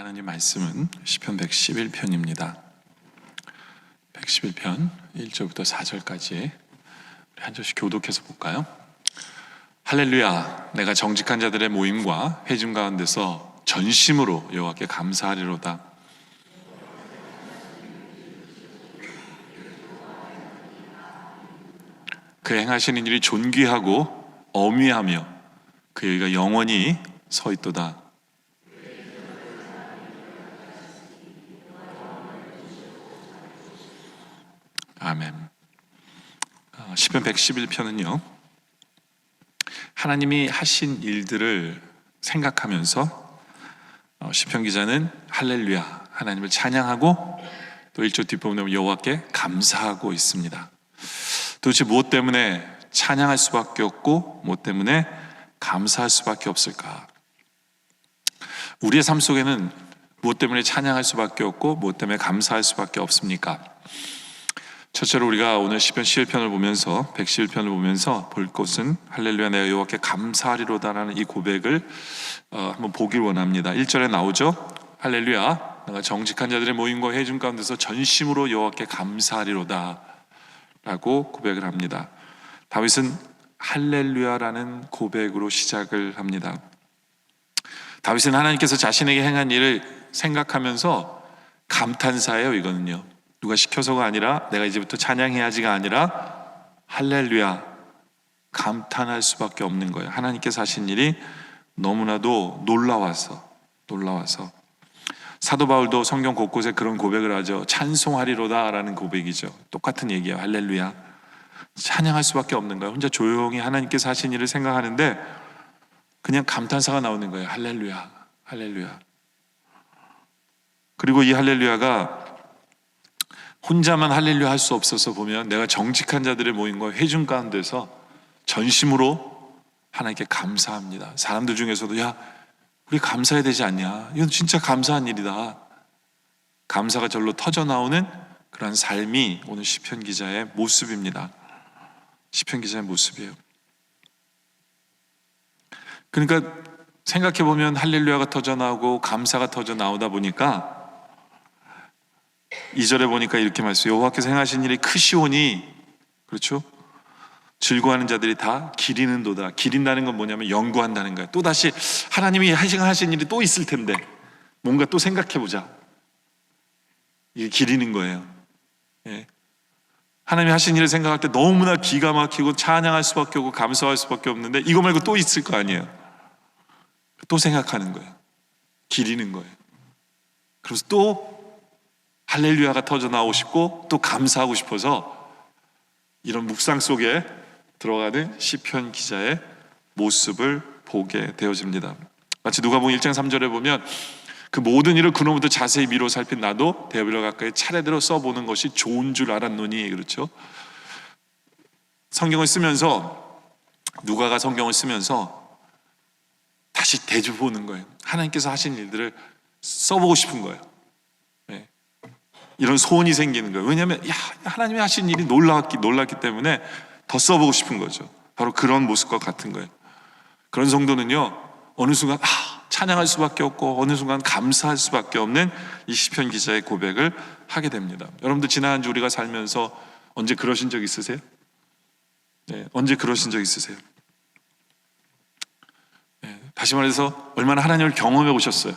하나님 말씀은 시편 111편입니다. 111편 1절부터 4절까지 우리 한 절씩 교독해서 볼까요? 할렐루야, 내가 정직한 자들의 모임과 회중 가운데서 전심으로 여호와께 감사하리로다. 그 행하시는 일이 존귀하고 어미하며 그 여기가 영원히 서 있도다. 아멘. 시편 111편은요, 하나님이 하신 일들을 생각하면서 시편 기자는 할렐루야, 하나님을 찬양하고 또 1절 뒷부분에 여호와께 감사하고 있습니다. 도대체 무엇 때문에 찬양할 수밖에 없고 무엇 때문에 감사할 수밖에 없을까? 우리의 삶 속에는 무엇 때문에 찬양할 수밖에 없고 무엇 때문에 감사할 수밖에 없습니까? 첫째로 우리가 오늘 시편 11편을 보면서 111편을 보면서 볼 것은 할렐루야 내가 여호와께 감사하리로다라는 이 고백을 한번 보길 원합니다. 1절에 나오죠. 할렐루야 내가 정직한 자들의 모임과 회중 가운데서 전심으로 여호와께 감사하리로다 라고 고백을 합니다. 다윗은 할렐루야라는 고백으로 시작을 합니다. 다윗은 하나님께서 자신에게 행한 일을 생각하면서 감탄사예요. 이거는요, 누가 시켜서가 아니라 내가 이제부터 찬양해야지가 아니라 할렐루야 감탄할 수밖에 없는 거예요. 하나님께서 하신 일이 너무나도 놀라워서 사도 바울도 성경 곳곳에 그런 고백을 하죠. 찬송하리로다 라는 고백이죠. 똑같은 얘기예요. 할렐루야 찬양할 수밖에 없는 거예요. 혼자 조용히 하나님께서 하신 일을 생각하는데 그냥 감탄사가 나오는 거예요. 할렐루야 할렐루야. 그리고 이 할렐루야가 혼자만 할렐루야 할 수 없어서 보면 내가 정직한 자들의 모임과 회중 가운데서 전심으로 하나님께 감사합니다. 사람들 중에서도 야 우리 감사해야 되지 않냐, 이건 진짜 감사한 일이다, 감사가 절로 터져나오는 그런 삶이 오늘 시편 기자의 모습입니다. 시편 기자의 모습이에요. 그러니까 생각해보면 할렐루야가 터져나오고 감사가 터져나오다 보니까 2절에 보니까 이렇게 말씀해요. 여호와께서 행하신 일이 크시오니, 그렇죠? 즐거워하는 자들이 다 기리는도다. 기린다는 건 뭐냐면 연구한다는 거예요. 또다시 하나님이 하신 일이 또 있을 텐데 뭔가 또 생각해보자, 이게 기리는 거예요. 예. 하나님이 하신 일을 생각할 때 너무나 기가 막히고 찬양할 수밖에 없고 감사할 수밖에 없는데 이거 말고 또 있을 거 아니에요. 또 생각하는 거예요. 기리는 거예요. 그래서 또 할렐루야가 터져나오고 싶고 또 감사하고 싶어서 이런 묵상 속에 들어가는 시편 기자의 모습을 보게 되어집니다. 마치 누가복음 1장 3절에 보면 그 모든 일을 그놈부터 자세히 미뤄 살핀 나도 대비를 가까이 차례대로 써보는 것이 좋은 줄 알았노니, 그렇죠? 성경을 쓰면서 누가가 성경을 쓰면서 다시 되짚어보는 거예요. 하나님께서 하신 일들을 써보고 싶은 거예요. 네. 이런 소원이 생기는 거예요. 왜냐하면 하나님이 하신 일이 놀랐기 때문에 더 써보고 싶은 거죠. 바로 그런 모습과 같은 거예요. 그런 성도는요 어느 순간 찬양할 수밖에 없고 어느 순간 감사할 수밖에 없는 이 시편 기자의 고백을 하게 됩니다. 여러분들 지난 한 주 우리가 살면서 언제 그러신 적 있으세요? 네, 언제 그러신 적 있으세요? 네, 다시 말해서 얼마나 하나님을 경험해 보셨어요?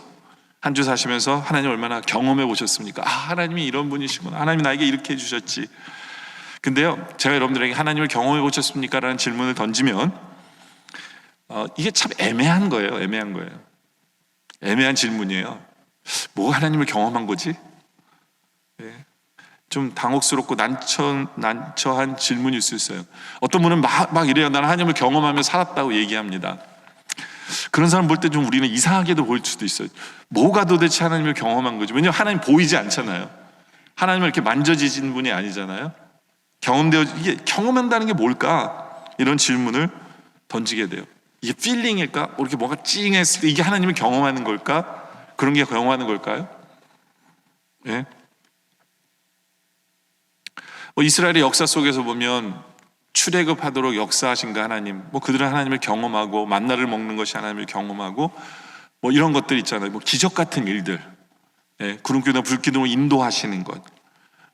한 주 사시면서 하나님 얼마나 경험해 보셨습니까? 하나님이 이런 분이시구나, 하나님이 나에게 이렇게 해주셨지. 근데요 제가 여러분들에게 하나님을 경험해 보셨습니까? 라는 질문을 던지면 이게 참 애매한 거예요. 애매한 질문이에요. 뭐 하나님을 경험한 거지? 네. 좀 당혹스럽고 난처한 질문일 수 있어요. 어떤 분은 막 이래요. 나는 하나님을 경험하며 살았다고 얘기합니다. 그런 사람 볼 때 좀 우리는 이상하게도 보일 수도 있어요. 뭐가 도대체 하나님을 경험한 거지? 왜냐하면 하나님 보이지 않잖아요. 하나님을 이렇게 만져지신 분이 아니잖아요. 이게 경험한다는 게 뭘까? 이런 질문을 던지게 돼요. 이게 필링일까? 이렇게 뭔가 찡했을 때 이게 하나님을 경험하는 걸까? 그런 게 경험하는 걸까요? 예? 이스라엘의 역사 속에서 보면 출애굽하도록 역사하신 그 하나님, 그들은 하나님을 경험하고 만나를 먹는 것이 하나님을 경험하고 이런 것들 있잖아요. 기적 같은 일들, 구름기둥과 불기둥으로 인도하시는 것,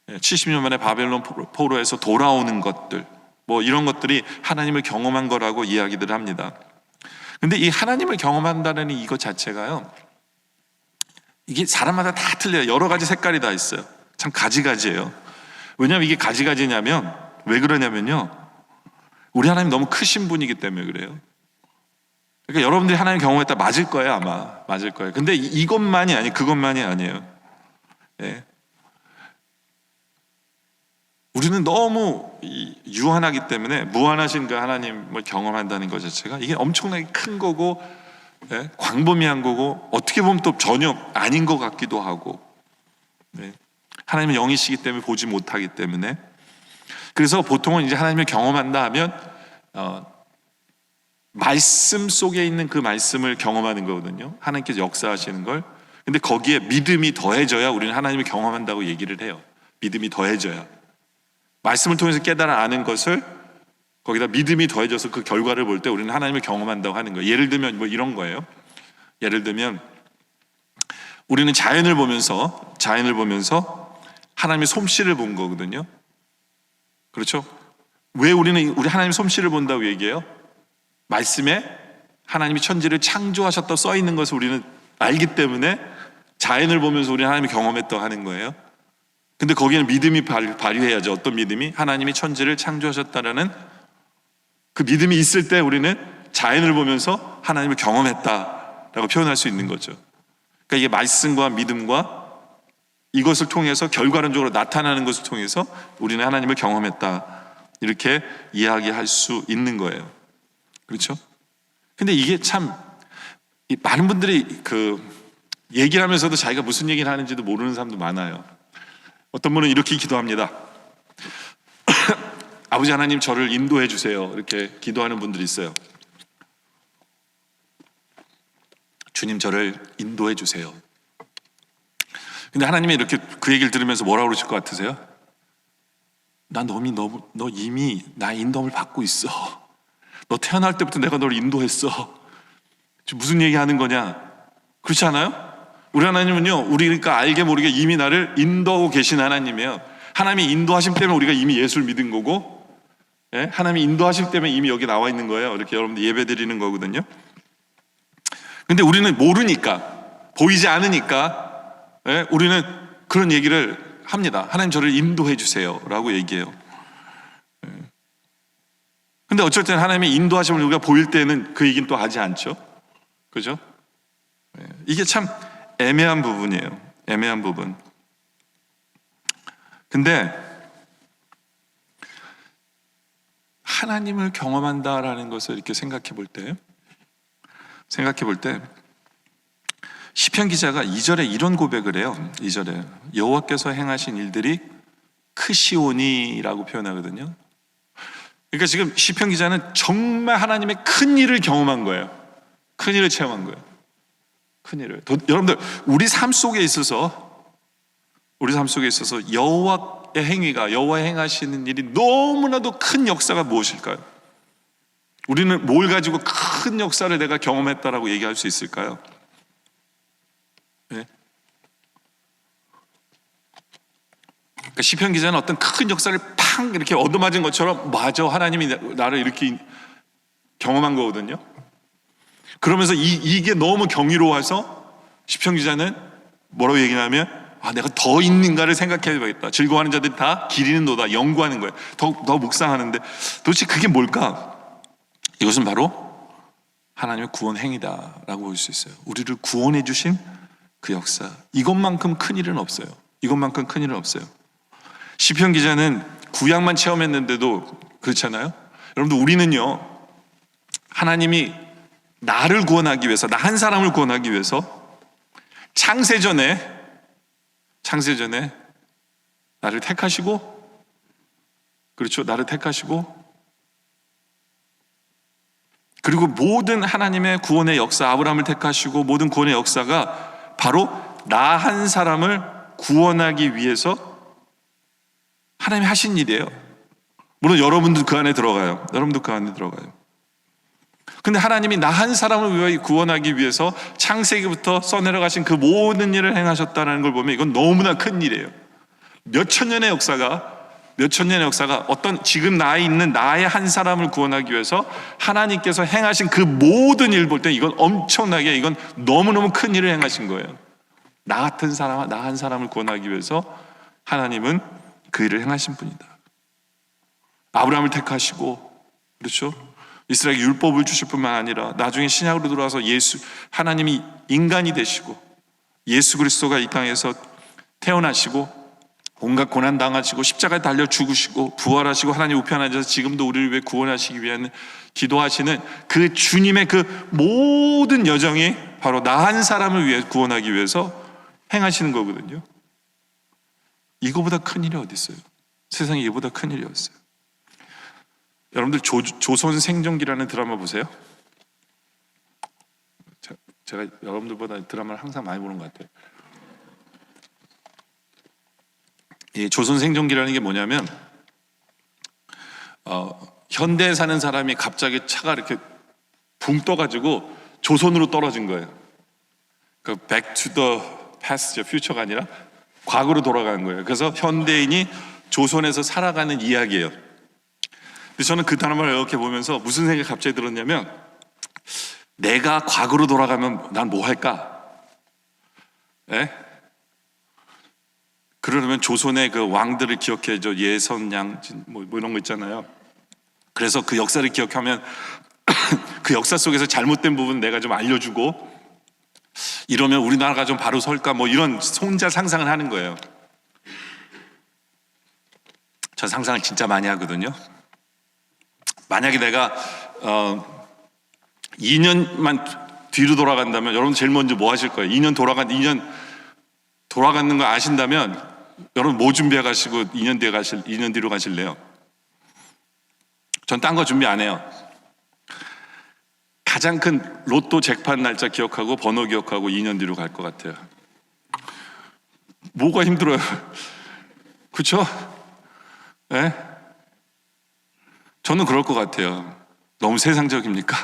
70년 만에 바벨론 포로에서 돌아오는 것들, 뭐 이런 것들이 하나님을 경험한 거라고 이야기들 합니다. 근데 이 하나님을 경험한다는 이것 자체가요, 이게 사람마다 다 틀려요. 여러 가지 색깔이 다 있어요. 참 가지가지예요. 왜냐하면 이게 가지가지냐면, 왜 그러냐면요, 우리 하나님 너무 크신 분이기 때문에 그래요. 그러니까 여러분들이 하나님 경험했다 맞을 거예요. 아마 맞을 거예요. 근데 이것만이 아니, 그것만이 아니에요. 예. 우리는 너무 유한하기 때문에 무한하신 그 하나님을 경험한다는 것 자체가 이게 엄청나게 큰 거고, 광범위한 거고, 어떻게 보면 또 전혀 아닌 것 같기도 하고, 하나님은 영이시기 때문에 보지 못하기 때문에. 그래서 보통은 이제 하나님을 경험한다 하면 말씀 속에 있는 그 말씀을 경험하는 거거든요. 하나님께서 역사하시는 걸. 근데 거기에 믿음이 더해져야 우리는 하나님을 경험한다고 얘기를 해요. 믿음이 더해져야. 말씀을 통해서 깨달아 아는 것을 거기다 믿음이 더해져서 그 결과를 볼 때 우리는 하나님을 경험한다고 하는 거예요. 예를 들면 뭐 이런 거예요. 예를 들면 우리는 자연을 보면서 하나님의 솜씨를 본 거거든요. 그렇죠? 왜 우리는 우리 하나님의 솜씨를 본다고 얘기해요? 말씀에 하나님이 천지를 창조하셨다고 써 있는 것을 우리는 알기 때문에 자연을 보면서 우리는 하나님을 경험했다고 하는 거예요. 근데 거기에는 믿음이 발휘해야죠. 어떤 믿음이? 하나님이 천지를 창조하셨다라는 그 믿음이 있을 때 우리는 자연을 보면서 하나님을 경험했다라고 표현할 수 있는 거죠. 그러니까 이게 말씀과 믿음과 이것을 통해서 결과론적으로 나타나는 것을 통해서 우리는 하나님을 경험했다, 이렇게 이야기할 수 있는 거예요. 그렇죠? 근데 이게 참 많은 분들이 그 얘기를 하면서도 자기가 무슨 얘기를 하는지도 모르는 사람도 많아요. 어떤 분은 이렇게 기도합니다. 아버지 하나님, 저를 인도해 주세요. 이렇게 기도하는 분들이 있어요. 주님, 저를 인도해 주세요. 근데 하나님이 이렇게 그 얘기를 들으면서 뭐라고 그러실 것 같으세요? 너 이미 나의 인도함을 받고 있어. 너 태어날 때부터 내가 너를 인도했어. 지금 무슨 얘기하는 거냐? 그렇지 않아요? 우리 하나님은요, 우리가 알게 모르게 이미 나를 인도하고 계신 하나님이에요. 하나님이 인도하심 때문에 우리가 이미 예수를 믿은 거고, 하나님이 인도하심 때문에 이미 여기 나와 있는 거예요. 이렇게 여러분들 예배 드리는 거거든요. 근데 우리는 모르니까, 보이지 않으니까, 우리는 그런 얘기를 합니다. 하나님, 저를 인도해 주세요 라고 얘기해요. 근데 어쩔 때는 하나님의 인도하심을 우리가 보일 때는 그 얘기는 또 하지 않죠. 그죠? 이게 참 애매한 부분이에요. 애매한 부분. 근데 하나님을 경험한다라는 것을 이렇게 생각해 볼 때 시편 기자가 2절에 이런 고백을 해요. 2절에 여호와께서 행하신 일들이 크시오니라고 표현하거든요. 그러니까 지금 시편 기자는 정말 하나님의 큰 일을 경험한 거예요. 큰 일을 체험한 거예요. 큰 일을. 여러분들, 우리 삶 속에 있어서 여호와의 행위가, 여호와의 행하시는 일이 너무나도 큰 역사가 무엇일까요? 우리는 뭘 가지고 큰 역사를 내가 경험했다라고 얘기할 수 있을까요? 그러니까 시편 기자는 어떤 큰 역사를 팡 이렇게 얻어맞은 것처럼, 맞아, 하나님이 나를 이렇게 경험한 거거든요. 그러면서 이게 너무 경이로워서 시편 기자는 뭐라고 얘기하냐면, 내가 더 있는가를 생각해 봐야겠다. 즐거워하는 자들이 다 기리는도다. 연구하는 거예요. 더 묵상하는데 도대체 그게 뭘까? 이것은 바로 하나님의 구원 행위다라고 볼 수 있어요. 우리를 구원해 주신 그 역사, 이것만큼 큰 일은 없어요. 이것만큼 큰 일은 없어요. 시편 기자는 구약만 체험했는데도 그렇잖아요. 여러분들, 우리는요, 하나님이 나를 구원하기 위해서, 나 한 사람을 구원하기 위해서 창세전에 나를 택하시고, 그렇죠, 나를 택하시고, 그리고 모든 하나님의 구원의 역사, 아브라함을 택하시고 모든 구원의 역사가 바로 나 한 사람을 구원하기 위해서 하나님이 하신 일이에요. 물론 여러분도 그 안에 들어가요. 근데 하나님이 나 한 사람을 위하여 구원하기 위해서 창세기부터 써내려가신 그 모든 일을 행하셨다는 걸 보면 이건 너무나 큰 일이에요. 몇천 년의 역사가 어떤 지금 나에 있는 나의 한 사람을 구원하기 위해서 하나님께서 행하신 그 모든 일 볼 때 이건 엄청나게, 이건 너무너무 큰 일을 행하신 거예요. 나 한 사람을 구원하기 위해서 하나님은 그 일을 행하신 분이다. 아브라함을 택하시고, 그렇죠? 이스라엘에게 율법을 주실 뿐만 아니라 나중에 신약으로 들어와서 하나님이 인간이 되시고 예수 그리스도가 이 땅에서 태어나시고 온갖 고난 당하시고 십자가에 달려 죽으시고 부활하시고 하나님 우편에 앉아서 지금도 우리를 위해 구원하시기 위한 기도하시는 그 주님의 그 모든 여정이 바로 나 한 사람을 위해 구원하기 위해서 행하시는 거거든요. 이거보다 큰 일이 어디 있어요? 세상에 이거보다 큰 일이 없어요. 여러분들 조선 생존기라는 드라마 보세요? 제가 여러분들보다 드라마를 항상 많이 보는 것 같아요. 이 조선 생존기라는 게 뭐냐면 현대에 사는 사람이 갑자기 차가 이렇게 붕 떠가지고 조선으로 떨어진 거예요. 그 Back to the Past, Future가 아니라 과거로 돌아가는 거예요. 그래서 현대인이 조선에서 살아가는 이야기예요. 근데 저는 그 드라마를 이렇게 보면서 무슨 생각이 갑자기 들었냐면, 내가 과거로 돌아가면 난 뭐 할까? 예? 그러려면 조선의 그 왕들을 기억해줘. 예선, 양진 뭐 이런 거 있잖아요. 그래서 그 역사를 기억하면 그 역사 속에서 잘못된 부분 내가 좀 알려주고, 이러면 우리나라가 좀 바로 설까, 뭐 이런 혼자 상상을 하는 거예요. 저 상상을 진짜 많이 하거든요. 만약에 내가 2년만 뒤로 돌아간다면 여러분 제일 먼저 뭐 하실 거예요? 2년 돌아가는 거 아신다면 여러분 뭐 준비해 가시고 2년 뒤로 가실래요? 전 딴 거 준비 안 해요. 가장 큰 로또 잭팟 날짜 기억하고 번호 기억하고 2년 뒤로 갈 것 같아요. 뭐가 힘들어요? 그렇죠? 네? 저는 그럴 것 같아요. 너무 세상적입니까?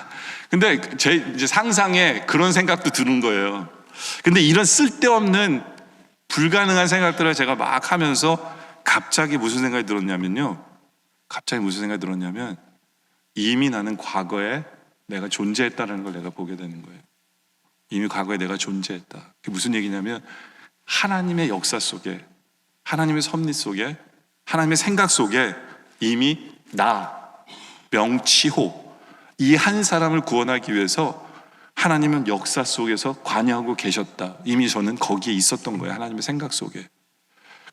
근데 제 이제 상상에 그런 생각도 드는 거예요. 근데 이런 쓸데없는 불가능한 생각들을 제가 막 하면서 갑자기 무슨 생각이 들었냐면 이미 나는 과거에 내가 존재했다는 걸 내가 보게 되는 거예요. 이미 과거에 내가 존재했다. 그게 무슨 얘기냐면 하나님의 역사 속에, 하나님의 섭리 속에, 하나님의 생각 속에 이미 명치호 이 한 사람을 구원하기 위해서 하나님은 역사 속에서 관여하고 계셨다. 이미 저는 거기에 있었던 거예요. 하나님의 생각 속에.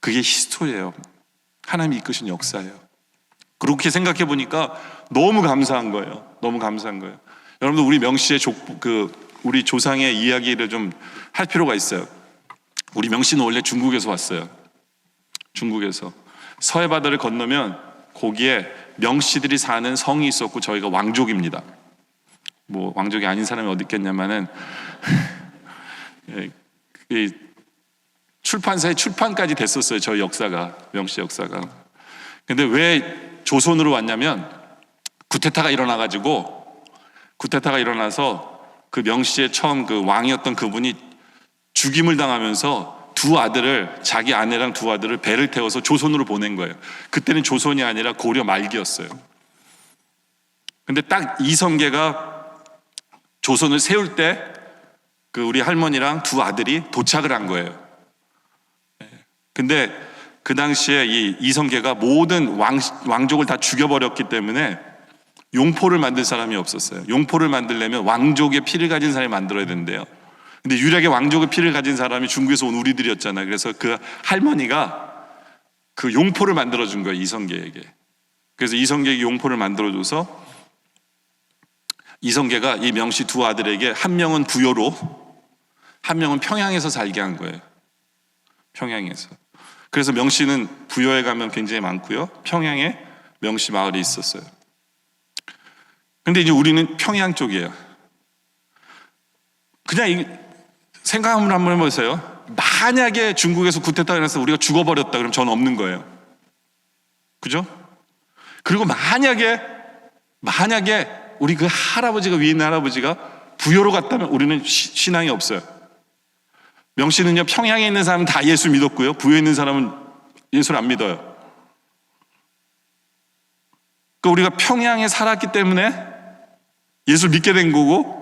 그게 히스토리예요. 하나님이 이끄신 역사예요. 그렇게 생각해 보니까 너무 감사한 거예요. 너무 감사한 거예요. 여러분들 우리 명씨의 우리 조상의 이야기를 좀 할 필요가 있어요. 우리 명씨는 원래 중국에서 왔어요. 중국에서 서해 바다를 건너면 거기에 명씨들이 사는 성이 있었고 저희가 왕족입니다. 뭐 왕족이 아닌 사람이 어디 있겠냐면은 출판사에 출판까지 됐었어요. 저희 역사가, 명씨 역사가. 근데 왜 조선으로 왔냐면 쿠데타가 일어나서 그 명씨의 처음 그 왕이었던 그분이 죽임을 당하면서 자기 아내랑 두 아들을 배를 태워서 조선으로 보낸 거예요. 그때는 조선이 아니라 고려 말기였어요. 근데 딱 이성계가 조선을 세울 때 그 우리 할머니랑 두 아들이 도착을 한 거예요. 근데 그 당시에 이 이성계가 모든 왕족을 다 죽여버렸기 때문에 용포를 만들 사람이 없었어요. 용포를 만들려면 왕족의 피를 가진 사람이 만들어야 된대요. 근데 유일하게 왕족의 피를 가진 사람이 중국에서 온 우리들이었잖아요. 그래서 그 할머니가 그 용포를 만들어준 거예요, 이성계에게. 그래서 이성계에게 용포를 만들어줘서 이성계가 이 명씨 두 아들에게 한 명은 부여로, 한 명은 평양에서 살게 한 거예요. 평양에서. 그래서 명씨는 부여에 가면 굉장히 많고요. 평양에 명씨 마을이 있었어요. 근데 이제 우리는 평양 쪽이에요. 그냥 생각 한번 해보세요. 만약에 중국에서 쿠데타가 일어나서 우리가 죽어버렸다 그러면 전 없는 거예요. 그죠? 그리고 만약에 우리 그 할아버지가, 위에 있는 할아버지가 부여로 갔다면 우리는 신앙이 없어요. 명씨는요, 평양에 있는 사람은 다 예수 믿었고요, 부여에 있는 사람은 예수를 안 믿어요. 그러니까 우리가 평양에 살았기 때문에 예수를 믿게 된 거고,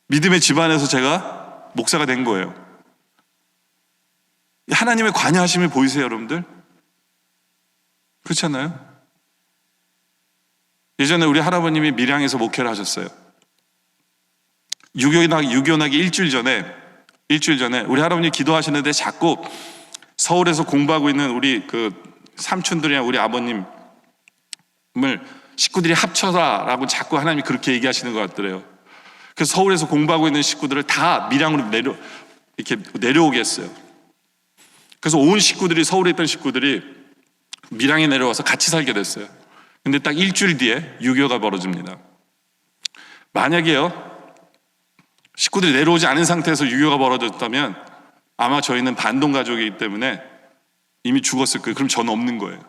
믿음의 집안에서 제가 목사가 된 거예요. 하나님의 관여하심을 보이세요, 여러분들? 그렇지 않나요? 예전에 우리 할아버님이 밀양에서 목회를 하셨어요. 유교 나기 일주일 전에 우리 할아버님이 기도하시는데 자꾸 서울에서 공부하고 있는 우리 그 삼촌들이랑 우리 아버님을 식구들이 합쳐라라고 자꾸 하나님이 그렇게 얘기하시는 것 같더래요. 그래서 서울에서 공부하고 있는 식구들을 다 밀양으로 이렇게 내려오게 했어요. 그래서 온 식구들이, 서울에 있던 식구들이 밀양에 내려와서 같이 살게 됐어요. 근데 딱 일주일 뒤에 유교가 벌어집니다. 만약에요, 식구들이 내려오지 않은 상태에서 유교가 벌어졌다면 아마 저희는 반동 가족이기 때문에 이미 죽었을 거예요. 그럼 저는 없는 거예요.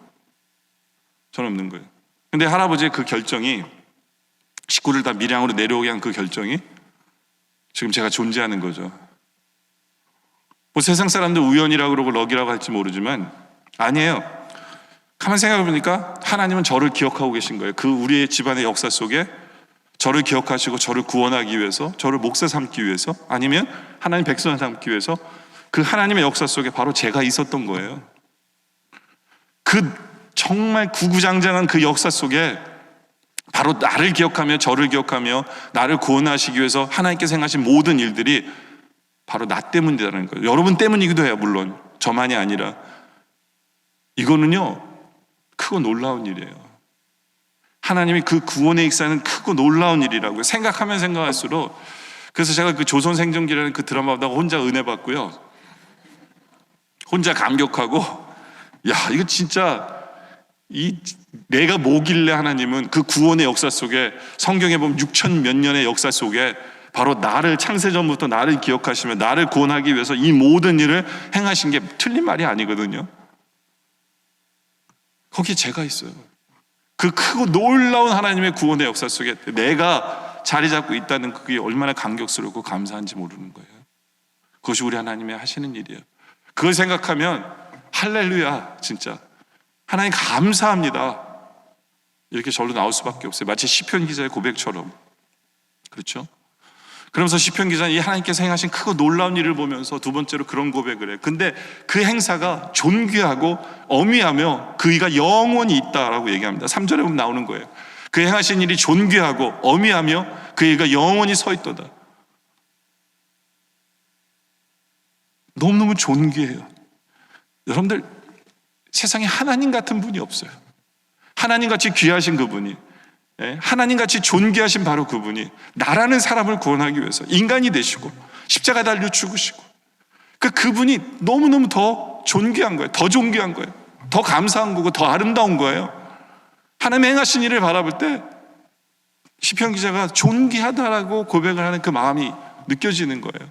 저는 없는 거예요. 근데 할아버지의 그 결정이, 식구를 다 밀양으로 내려오게 한 그 결정이 지금 제가 존재하는 거죠. 뭐 세상 사람들 우연이라고 그러고 럭이라고 할지 모르지만 아니에요. 가만 생각해 보니까 하나님은 저를 기억하고 계신 거예요. 그 우리의 집안의 역사 속에 저를 기억하시고 저를 구원하기 위해서, 저를 목사 삼기 위해서, 아니면 하나님 백성 삼기 위해서 그 하나님의 역사 속에 바로 제가 있었던 거예요. 그 정말 구구장장한 그 역사 속에 바로 나를 기억하며 저를 기억하며 나를 구원하시기 위해서 하나님께서 행하신 모든 일들이 바로 나 때문이라는 거예요. 여러분 때문이기도 해요. 물론 저만이 아니라. 이거는요, 크고 놀라운 일이에요. 하나님이 그 구원의 역사는 크고 놀라운 일이라고요. 생각하면 생각할수록. 그래서 제가 그 조선생존기라는 그 드라마 보다가 혼자 은혜 받고요, 혼자 감격하고, 야, 이거 진짜 내가 뭐길래 하나님은 그 구원의 역사 속에, 성경에 보면 6천 몇 년의 역사 속에 바로 나를, 창세전부터 나를 기억하시며 나를 구원하기 위해서 이 모든 일을 행하신 게 틀린 말이 아니거든요. 거기에 제가 있어요. 그 크고 놀라운 하나님의 구원의 역사 속에 내가 자리 잡고 있다는 그게 얼마나 감격스럽고 감사한지 모르는 거예요. 그것이 우리 하나님의 하시는 일이에요. 그걸 생각하면 할렐루야, 진짜 하나님 감사합니다, 이렇게 절로 나올 수밖에 없어요. 마치 시편 기자의 고백처럼. 그렇죠? 그러면서 시편 기자는 이 하나님께서 행하신 크고 놀라운 일을 보면서 두 번째로 그런 고백을 해요. 근데 그 행사가 존귀하고 어미하며 그이가 영원히 있다라고 얘기합니다. 3절에 보면 나오는 거예요. 그 행하신 일이 존귀하고 어미하며 그이가 영원히 서 있도다. 너무너무 존귀해요. 여러분들, 세상에 하나님 같은 분이 없어요. 하나님같이 귀하신 그분이, 하나님같이 존귀하신 바로 그분이 나라는 사람을 구원하기 위해서 인간이 되시고 십자가 달려 죽으시고, 그분이 너무너무 더 존귀한 거예요. 더 존귀한 거예요. 더 감사한 거고 더 아름다운 거예요. 하나님의 행하신 일을 바라볼 때 시편 기자가 존귀하다라고 고백을 하는 그 마음이 느껴지는 거예요.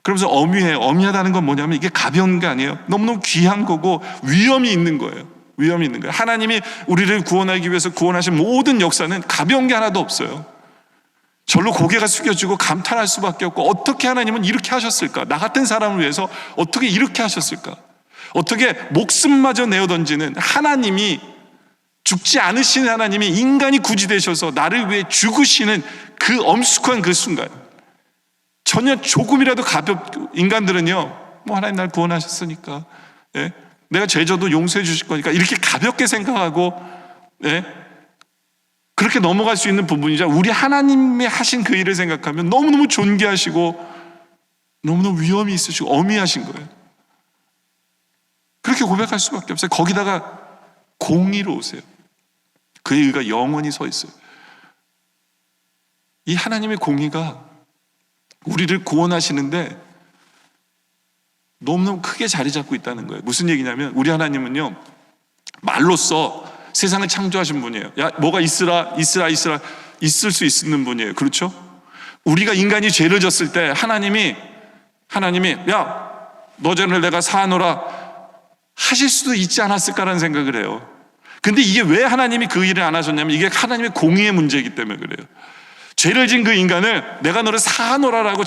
그러면서 어미하다는 건 뭐냐면 이게 가벼운 게 아니에요. 너무너무 귀한 거고 위험이 있는 거예요. 위험이 있는 거예요. 하나님이 우리를 구원하기 위해서 구원하신 모든 역사는 가벼운 게 하나도 없어요. 절로 고개가 숙여지고 감탄할 수밖에 없고, 어떻게 하나님은 이렇게 하셨을까? 나 같은 사람을 위해서 어떻게 이렇게 하셨을까? 어떻게 목숨마저 내어던지는 하나님이, 죽지 않으신 하나님이 인간이 굳이 되셔서 나를 위해 죽으시는 그 엄숙한 그 순간, 전혀 조금이라도 인간들은요, 뭐 하나님 날 구원하셨으니까, 내가 죄져도 용서해 주실 거니까 이렇게 가볍게 생각하고, 그렇게 넘어갈 수 있는 부분이죠. 우리 하나님이 하신 그 일을 생각하면 너무너무 존귀하시고 너무너무 위험이 있으시고 어미하신 거예요. 그렇게 고백할 수밖에 없어요. 거기다가 공의로우세요. 그의 의가 영원히 서 있어요. 이 하나님의 공의가 우리를 구원하시는데 너무너무 크게 자리 잡고 있다는 거예요. 무슨 얘기냐면, 우리 하나님은요, 말로써 세상을 창조하신 분이에요. 야, 뭐가 있으라 있을 수 있는 분이에요. 그렇죠? 우리가 인간이 죄를 졌을 때 하나님이 야, 너 죄를 내가 사하노라 하실 수도 있지 않았을까라는 생각을 해요. 근데 이게 왜 하나님이 그 일을 안 하셨냐면 이게 하나님의 공의의 문제이기 때문에 그래요. 죄를 지은 그 인간을 내가 너를 사하노라라고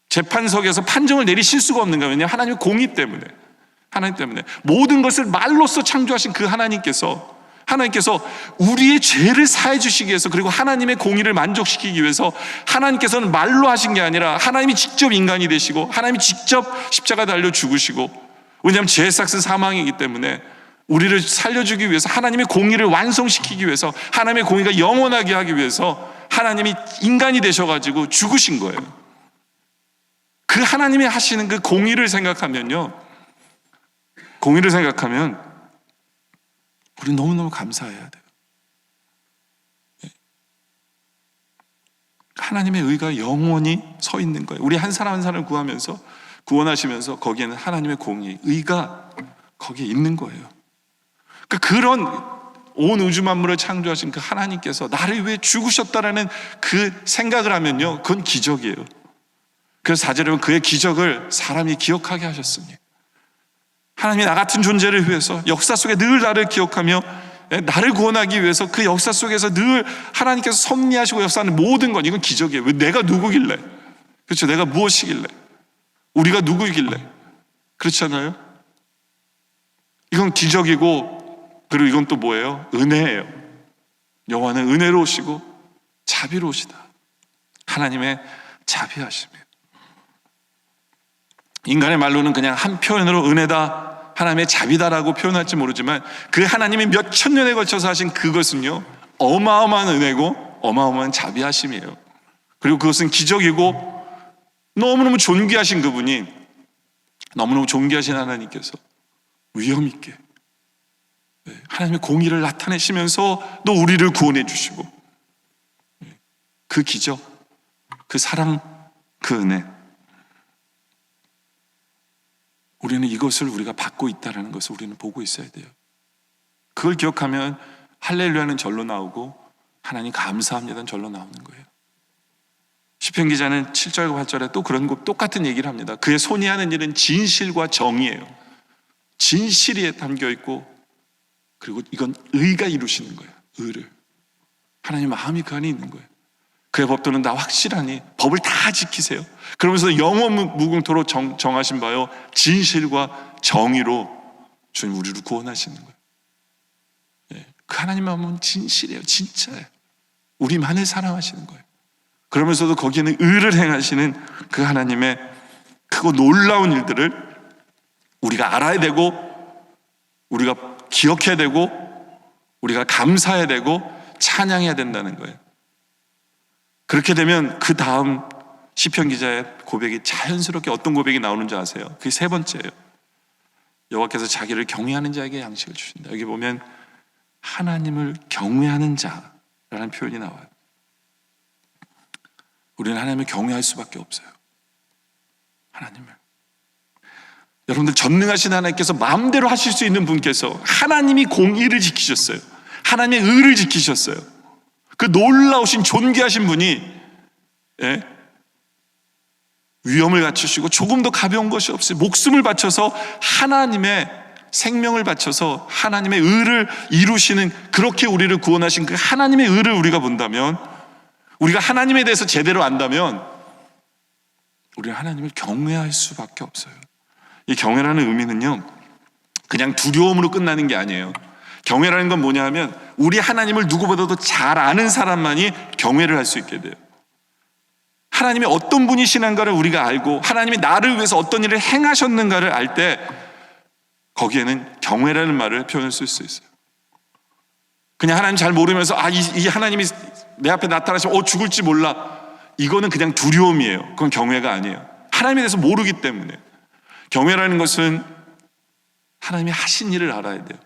재판석에서 판정을 내리실 수가 없는 거예요. 왜냐하면 하나님의 공의 때문에, 하나님 때문에 모든 것을 말로써 창조하신 그 하나님께서 우리의 죄를 사해 주시기 위해서, 그리고 하나님의 공의를 만족시키기 위해서 하나님께서는 말로 하신 게 아니라 하나님이 직접 인간이 되시고 하나님이 직접 십자가 달려 죽으시고, 왜냐하면 죄의 삭은 사망이기 때문에 우리를 살려주기 위해서, 하나님의 공의를 완성시키기 위해서, 하나님의 공의가 영원하게 하기 위해서 하나님이 인간이 되셔가지고 죽으신 거예요. 그 하나님이 하시는 그 공의를 생각하면 우리 너무너무 감사해야 돼요. 하나님의 의가 영원히 서 있는 거예요. 우리 한 사람 한 사람을 구원하시면서 거기에는 하나님의 공의, 의가 거기에 있는 거예요. 그런 온 우주 만물을 창조하신 그 하나님께서 나를 위해 죽으셨다라는 그 생각을 하면요, 그건 기적이에요. 그래서 4절에 보면 그의 기적을 사람이 기억하게 하셨으니, 하나님이 나 같은 존재를 위해서 역사 속에 늘 나를 기억하며 나를 구원하기 위해서 그 역사 속에서 늘 하나님께서 섭리하시고 역사하는 모든 것, 이건 기적이에요. 왜? 내가 누구길래? 그렇죠? 내가 무엇이길래? 우리가 누구이길래? 그렇지 않아요? 이건 기적이고, 그리고 이건 또 뭐예요? 은혜예요. 여호와는 은혜로우시고 자비로우시다. 하나님의 자비하심이에요. 인간의 말로는 그냥 한 표현으로 은혜다, 하나님의 자비다라고 표현할지 모르지만 그 하나님이 몇 천 년에 걸쳐서 하신 그것은요, 어마어마한 은혜고 어마어마한 자비하심이에요. 그리고 그것은 기적이고, 너무너무 존귀하신 그분이, 너무너무 존귀하신 하나님께서 위엄 있게 하나님의 공의를 나타내시면서 또 우리를 구원해 주시고, 그 기적, 그 사랑, 그 은혜, 우리는 이것을 우리가 받고 있다는 것을 우리는 보고 있어야 돼요. 그걸 기억하면 할렐루야는 절로 나오고 하나님 감사합니다는 절로 나오는 거예요. 시편 기자는 7절과 8절에 또 그런 똑같은 얘기를 합니다. 그의 손이 하는 일은 진실과 정의예요. 진실이 담겨 있고, 그리고 이건 의가 이루시는 거예요. 의를. 하나님 마음이 그 안에 있는 거예요. 그의 법도는 다 확실하니 법을 다 지키세요. 그러면서 영원 무궁토로 정하신 바요 진실과 정의로 주님 우리를 구원하시는 거예요. 그 하나님 마음은 진실이에요. 진짜예요. 우리만을 사랑하시는 거예요. 그러면서도 거기에는 의를 행하시는 그 하나님의 크고 놀라운 일들을 우리가 알아야 되고, 우리가 기억해야 되고, 우리가 감사해야 되고 찬양해야 된다는 거예요. 그렇게 되면 그 다음 시편 기자의 고백이 자연스럽게 어떤 고백이 나오는 줄 아세요? 그게 세 번째예요. 여호와께서 자기를 경외하는 자에게 양식을 주신다. 여기 보면 하나님을 경외하는 자라는 표현이 나와요. 우리는 하나님을 경외할 수밖에 없어요. 하나님을. 여러분들, 전능하신 하나님께서 마음대로 하실 수 있는 분께서 하나님이 공의를 지키셨어요. 하나님의 의를 지키셨어요. 그 놀라우신 존귀하신 분이 위엄을 갖추시고 조금도 가벼운 것이 없이 목숨을 바쳐서 하나님의 생명을 바쳐서 하나님의 의를 이루시는, 그렇게 우리를 구원하신 그 하나님의 의를 우리가 본다면, 우리가 하나님에 대해서 제대로 안다면 우리는 하나님을 경외할 수밖에 없어요. 이 경외라는 의미는요, 그냥 두려움으로 끝나는 게 아니에요. 경외라는 건 뭐냐 하면 우리 하나님을 누구보다도 잘 아는 사람만이 경외를 할 수 있게 돼요. 하나님이 어떤 분이시는가를 우리가 알고 하나님이 나를 위해서 어떤 일을 행하셨는가를 알 때 거기에는 경외라는 말을 표현할 수 있어요. 그냥 하나님 잘 모르면서 이 하나님이 내 앞에 나타나시면 죽을지 몰라, 이거는 그냥 두려움이에요. 그건 경외가 아니에요. 하나님에 대해서 모르기 때문에. 경외라는 것은 하나님이 하신 일을 알아야 돼요.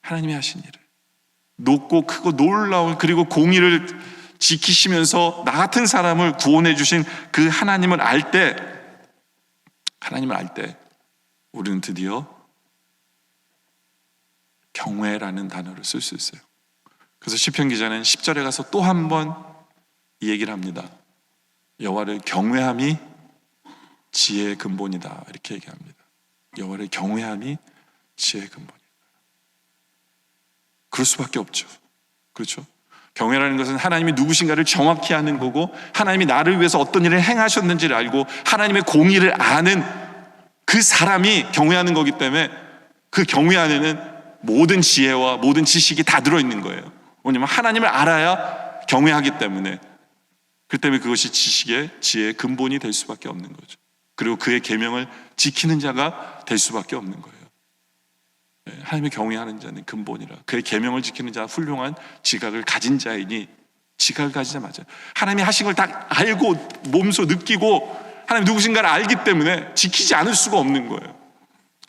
하나님이 하신 일을, 높고 크고 놀라운, 그리고 공의를 지키시면서 나 같은 사람을 구원해 주신 그 하나님을 알 때, 우리는 드디어 경외라는 단어를 쓸 수 있어요. 그래서 시편 기자는 10절에 가서 또 한 번 이 얘기를 합니다. 여호와를 경외함이 지혜의 근본이다, 이렇게 얘기합니다. 여호와를 경외함이 지혜의 근본이다. 그럴 수밖에 없죠. 그렇죠? 경외라는 것은 하나님이 누구신가를 정확히 아는 거고, 하나님이 나를 위해서 어떤 일을 행하셨는지를 알고 하나님의 공의를 아는 그 사람이 경외하는 거기 때문에, 그 경외 안에는 모든 지혜와 모든 지식이 다 들어있는 거예요. 왜냐하면 하나님을 알아야 경외하기 때문에, 그 때문에 그것이 지식의 지혜의 근본이 될 수밖에 없는 거죠. 그리고 그의 계명을 지키는 자가 될 수밖에 없는 거예요. 하나님을 경외하는 자는 근본이라, 그의 계명을 지키는 자는 훌륭한 지각을 가진 자이니, 지각을 가진 자 맞아요. 하나님이 하신 걸 다 알고 몸소 느끼고 하나님 누구신가를 알기 때문에 지키지 않을 수가 없는 거예요.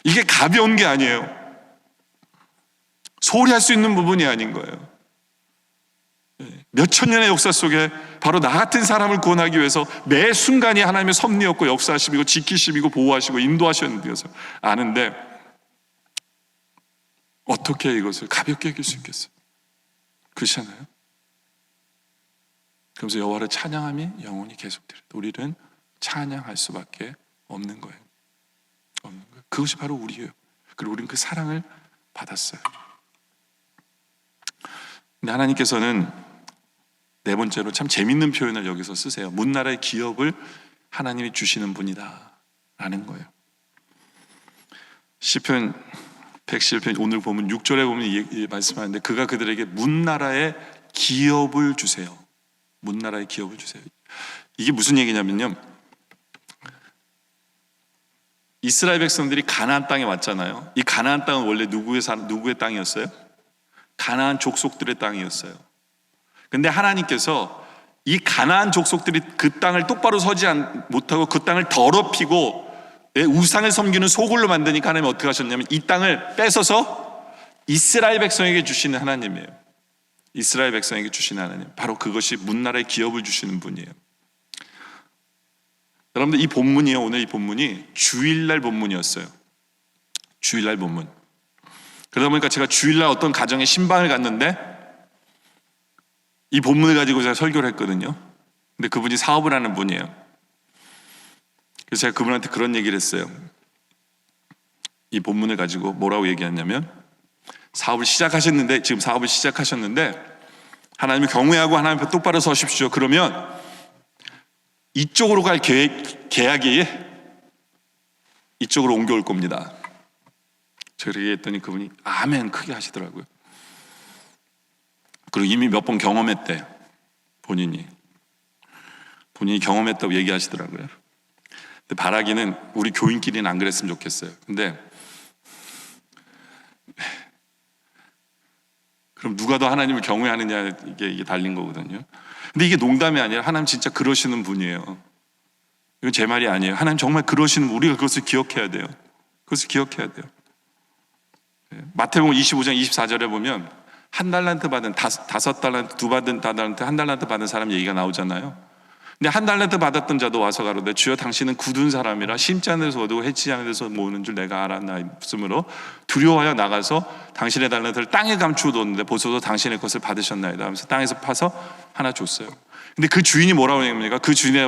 이게 가벼운 게 아니에요. 소홀히 할 수 있는 부분이 아닌 거예요. 몇천 년의 역사 속에 바로 나 같은 사람을 구원하기 위해서 매 순간이 하나님의 섭리였고 역사하심이고 지키심이고 보호하시고 인도하셨는 것을 아는데, 어떻게 이것을 가볍게 여길 수 있겠어요? 그렇지 않아요? 그러면서 여호와를 찬양함이 영원히 계속되리라. 우리는 찬양할 수밖에 없는 거예요. 없는 거예요. 그것이 바로 우리예요. 그리고 우리는 그 사랑을 받았어요. 근데 하나님께서는 네 번째로 참 재밌는 표현을 여기서 쓰세요. 문나라의 기업을 하나님이 주시는 분이다 라는 거예요. 시편 111편 오늘 보면 6절에 보면 말씀하는데, 그가 그들에게 문나라의 기업을 주세요. 문나라의 기업을 주세요. 이게 무슨 얘기냐면요, 이스라엘 백성들이 가나안 땅에 왔잖아요. 이 가나안 땅은 원래 누구의 땅이었어요? 가나안 족속들의 땅이었어요. 근데 하나님께서 이 가나안 족속들이 그 땅을 똑바로 서지 못하고 그 땅을 더럽히고 우상을 섬기는 소굴로 만드니까 하나님이 어떻게 하셨냐면, 이 땅을 뺏어서 이스라엘 백성에게 주시는 하나님이에요. 이스라엘 백성에게 주시는 하나님, 바로 그것이 문나라의 기업을 주시는 분이에요. 여러분들, 이 본문이요, 오늘 이 본문이 주일날 본문이었어요. 주일날 본문. 그러다 보니까 제가 주일날 어떤 가정에 신방을 갔는데 이 본문을 가지고 제가 설교를 했거든요. 근데 그분이 사업을 하는 분이에요. 그래서 제가 그분한테 그런 얘기를 했어요. 이 본문을 가지고 뭐라고 얘기했냐면, 사업을 시작하셨는데 하나님을 경외하고 하나님 앞에 똑바로 서십시오. 그러면 이쪽으로 갈 계약이 이쪽으로 옮겨올 겁니다. 제가 얘기했더니 그분이 아멘 크게 하시더라고요. 그리고 이미 몇 번 경험했대. 본인이 경험했다고 얘기하시더라고요. 근데 바라기는 우리 교인끼리는 안 그랬으면 좋겠어요. 근데 그럼 누가 더 하나님을 경외하느냐, 이게 달린 거거든요. 근데 이게 농담이 아니라 하나님 진짜 그러시는 분이에요. 이건 제 말이 아니에요. 하나님 정말 그러시는 분, 우리가 그것을 기억해야 돼요. 그것을 기억해야 돼요. 마태복음 25장 24절에 보면 한 달란트 받은, 5달란트, 2달란트, 1달란트 받은 사람 얘기가 나오잖아요. 근데 1달란트 받았던 자도 와서 가로되, 주여 당신은 굳은 사람이라 심지 않은 데서 얻고 해치지 않은 데서 모으는 줄 내가 알았나이므로 두려워하여 나가서 당신의 달란트를 땅에 감추어 뒀는데 보소서 당신의 것을 받으셨나이다 하면서 땅에서 파서 하나 줬어요. 근데 그 주인이 뭐라고 얘기합니까? 그 주인이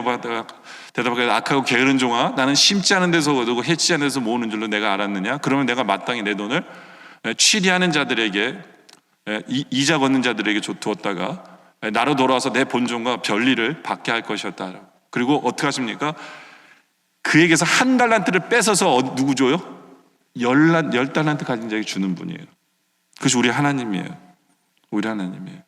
대답하기를, 악하고 게으른 종아, 나는 심지 않은 데서 얻고 해치지 않은 데서 모으는 줄로 내가 알았느냐? 그러면 내가 마땅히 내 돈을 취리하는 자들에게, 이자 걷는 자들에게 두었다가 나로 돌아와서 내 본종과 별일을 받게 할 것이었다. 그리고 어떻게 하십니까? 그에게서 1달란트를 뺏어서 누구 줘요? 10달란트 가진 자에게 주는 분이에요. 그것이 우리 하나님이에요. 우리 하나님이에요.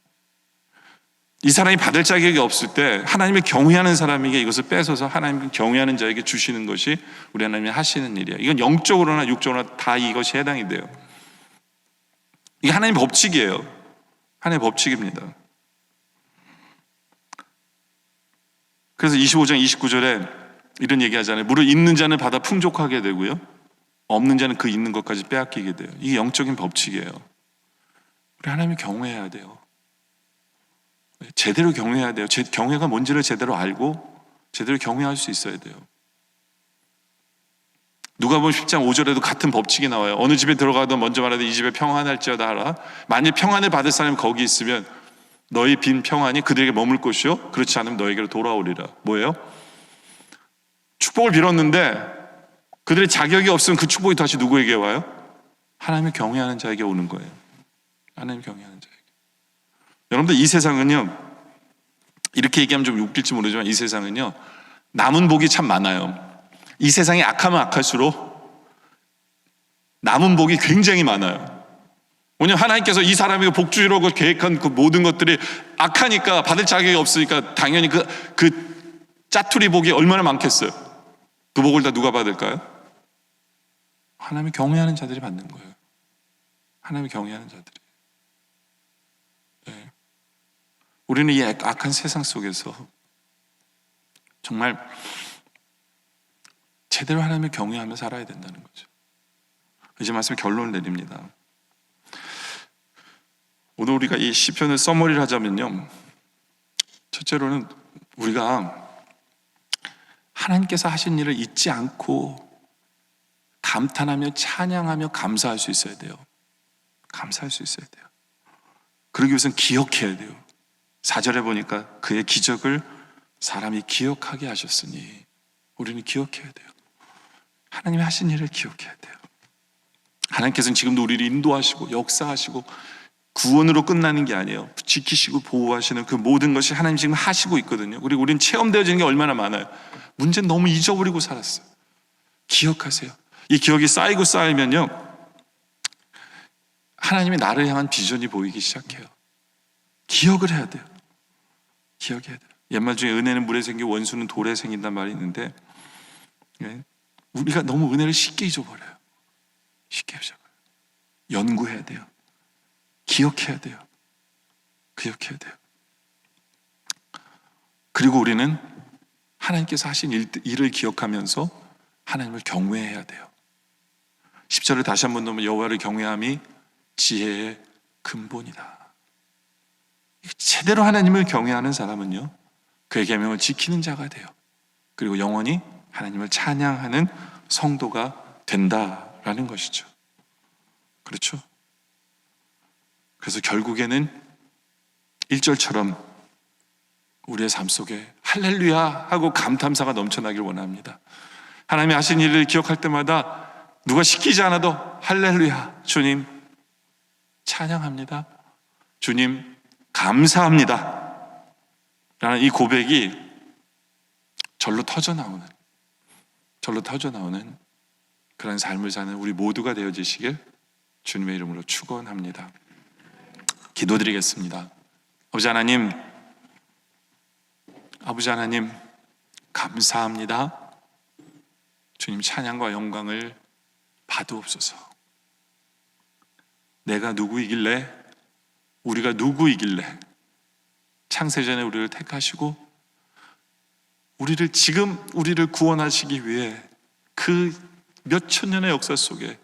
이 사람이 받을 자격이 없을 때 하나님을 경외하는 사람에게 이것을 뺏어서 하나님을 경외하는 자에게 주시는 것이 우리 하나님이 하시는 일이에요. 이건 영적으로나 육적으로나 다 이것이 해당이 돼요. 이게 하나님의 법칙이에요. 하나님의 법칙입니다. 그래서 25장 29절에 이런 얘기 하잖아요. 무릇 있는 자는 받아 풍족하게 되고요, 없는 자는 그 있는 것까지 빼앗기게 돼요. 이게 영적인 법칙이에요. 우리 하나님을 경외해야 돼요. 제대로 경외해야 돼요. 경외가 뭔지를 제대로 알고 제대로 경외할 수 있어야 돼요. 누가복음 10장 5절에도 같은 법칙이 나와요. 어느 집에 들어가든 먼저 말하되 이 집에 평안할지어다 하라. 만일 평안을 받을 사람이 거기 있으면 너희 빈 평안이 그들에게 머물 것이요 그렇지 않으면 너에게로 돌아오리라. 뭐예요? 축복을 빌었는데 그들의 자격이 없으면 그 축복이 다시 누구에게 와요? 하나님을 경외하는 자에게 오는 거예요. 하나님 경외하는 자에게. 여러분들, 이 세상은요, 이렇게 얘기하면 좀 웃길지 모르지만 이 세상은요, 남은 복이 참 많아요. 이 세상이 악하면 악할수록 남은 복이 굉장히 많아요. 왜냐하면 하나님께서 이 사람에게 복 주려고 계획한 그 모든 것들이 악하니까, 받을 자격이 없으니까 당연히 그 짜투리 복이 얼마나 많겠어요. 그 복을 다 누가 받을까요? 하나님을 경외하는 자들이 받는 거예요. 하나님을 경외하는 자들이. 네. 우리는 이 악한 세상 속에서 정말 제대로 하나님을 경외하며 살아야 된다는 거죠. 이제 말씀 결론을 내립니다. 오늘 우리가 이 시편을 써머리를 하자면요, 첫째로는 우리가 하나님께서 하신 일을 잊지 않고 감탄하며 찬양하며 감사할 수 있어야 돼요. 감사할 수 있어야 돼요. 그러기 위해서는 기억해야 돼요. 4절에 보니까 그의 기적을 사람이 기억하게 하셨으니 우리는 기억해야 돼요. 하나님이 하신 일을 기억해야 돼요. 하나님께서는 지금도 우리를 인도하시고 역사하시고 구원으로 끝나는 게 아니에요. 지키시고 보호하시는 그 모든 것이 하나님 지금 하시고 있거든요. 그리고 우리는 체험되어지는 게 얼마나 많아요. 문제는 너무 잊어버리고 살았어요. 기억하세요. 이 기억이 쌓이고 쌓이면요, 하나님이 나를 향한 비전이 보이기 시작해요. 기억을 해야 돼요. 기억해야 돼요. 옛말 중에 은혜는 물에 생기고 원수는 돌에 생긴단 말이 있는데, 우리가 너무 은혜를 쉽게 잊어버려요. 쉽게 잊어버려요. 연구해야 돼요. 기억해야 돼요. 기억해야 돼요. 그리고 우리는 하나님께서 하신 일을 기억하면서 하나님을 경외해야 돼요. 10절을 다시 한번 보면 여호와를 경외함이 지혜의 근본이다. 제대로 하나님을 경외하는 사람은요, 그의 계명을 지키는 자가 돼요. 그리고 영원히 하나님을 찬양하는 성도가 된다라는 것이죠. 그렇죠? 그래서 결국에는 1절처럼 우리의 삶 속에 할렐루야 하고 감탄사가 넘쳐나길 원합니다. 하나님이 하신 일을 기억할 때마다 누가 시키지 않아도 할렐루야, 주님 찬양합니다, 주님 감사합니다 라는 이 고백이 절로 터져나오는 그런 삶을 사는 우리 모두가 되어지시길 주님의 이름으로 축원합니다. 기도드리겠습니다. 아버지 하나님 감사합니다. 주님 찬양과 영광을 받으옵소서. 내가 누구이길래, 우리가 누구이길래 창세전에 우리를 택하시고 우리를 구원하시기 위해 그 몇천 년의 역사 속에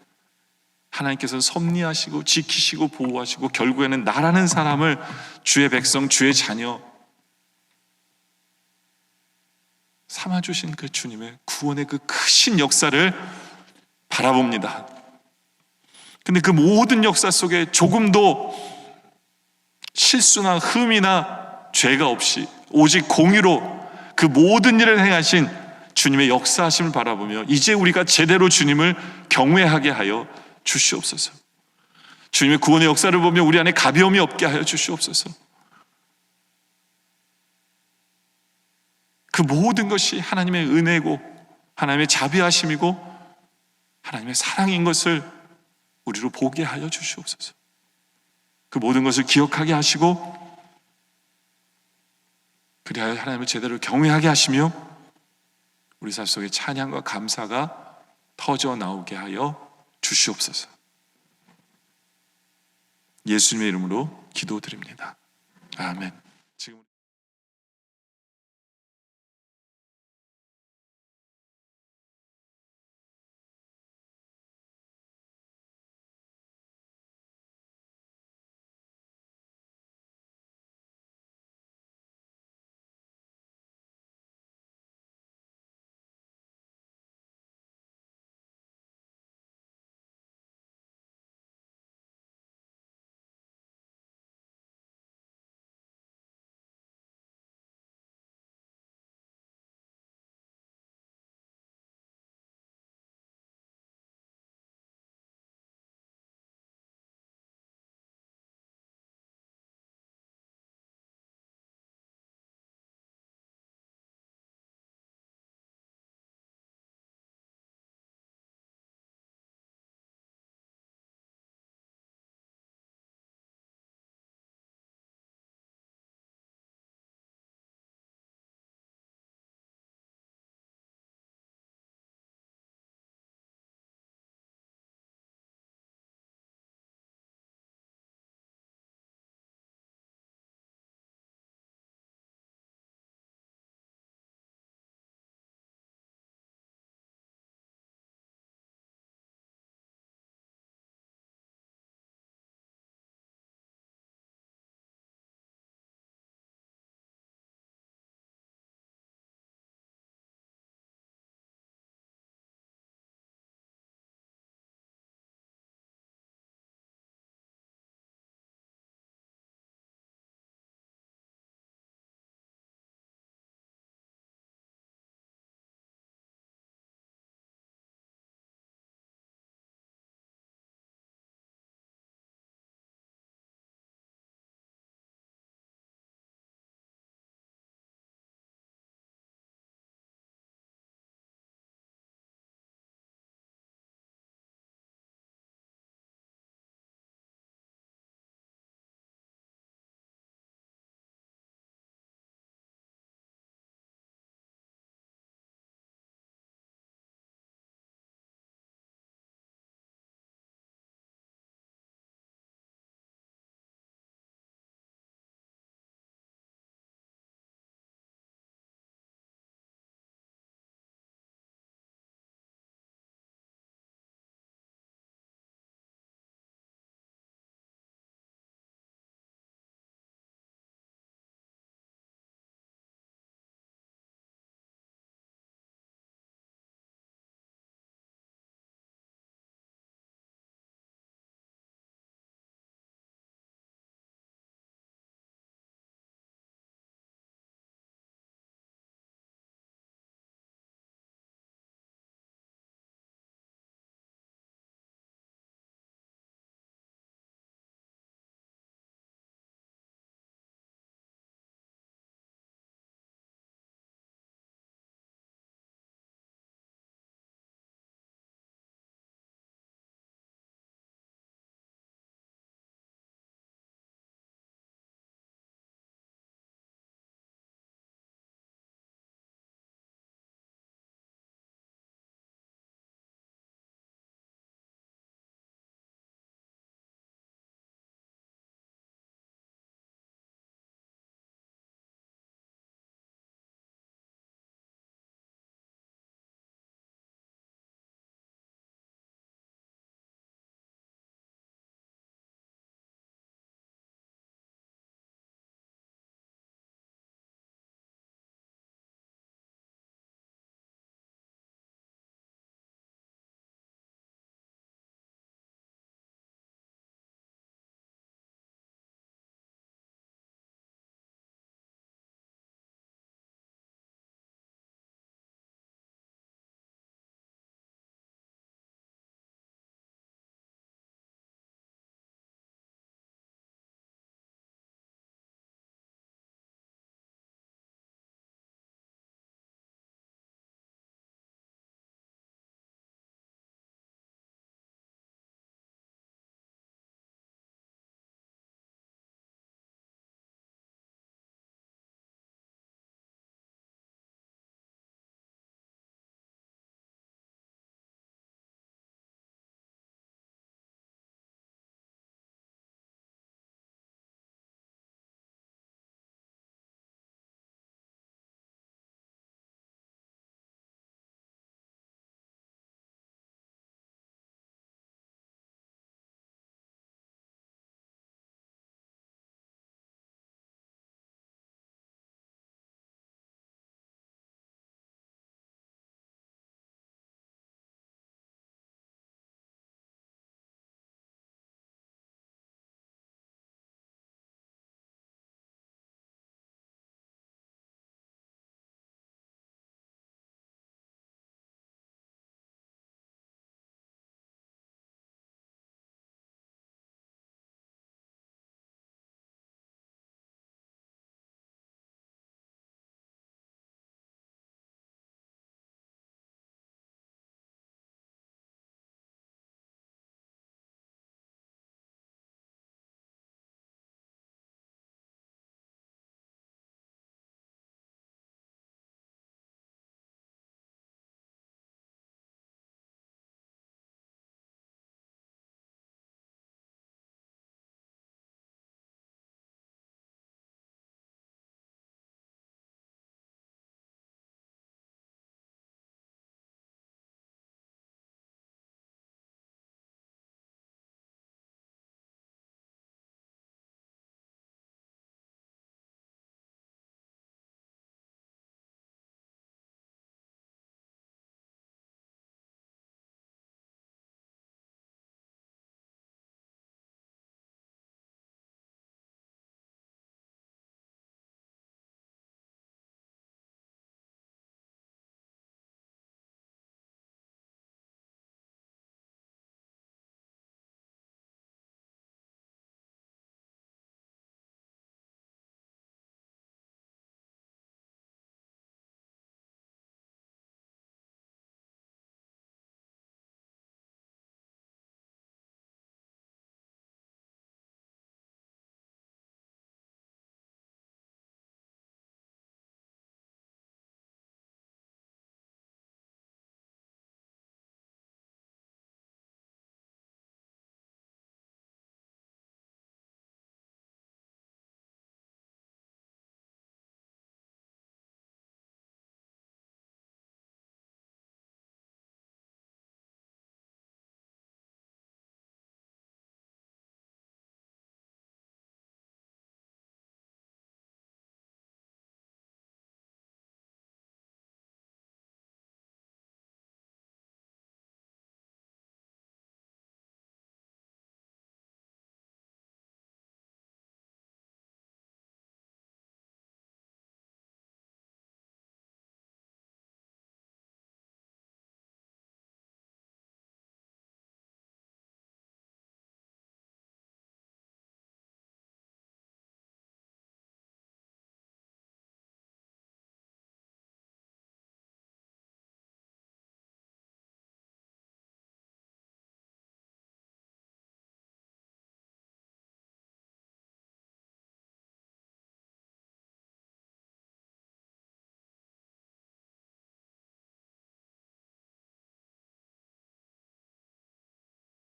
하나님께서 섭리하시고 지키시고 보호하시고 결국에는 나라는 사람을 주의 백성, 주의 자녀 삼아주신 그 주님의 구원의 그 크신 역사를 바라봅니다. 근데 그 모든 역사 속에 조금도 실수나 흠이나 죄가 없이 오직 공의로 그 모든 일을 행하신 주님의 역사하심을 바라보며 이제 우리가 제대로 주님을 경외하게 하여 주시옵소서. 주님의 구원의 역사를 보며 우리 안에 가벼움이 없게 하여 주시옵소서. 그 모든 것이 하나님의 은혜고 하나님의 자비하심이고 하나님의 사랑인 것을 우리로 보게 하여 주시옵소서. 그 모든 것을 기억하게 하시고 그리하여 하나님을 제대로 경외하게 하시며 우리 삶 속에 찬양과 감사가 터져 나오게 하여 주시옵소서. 예수님의 이름으로 기도드립니다. 아멘. 지금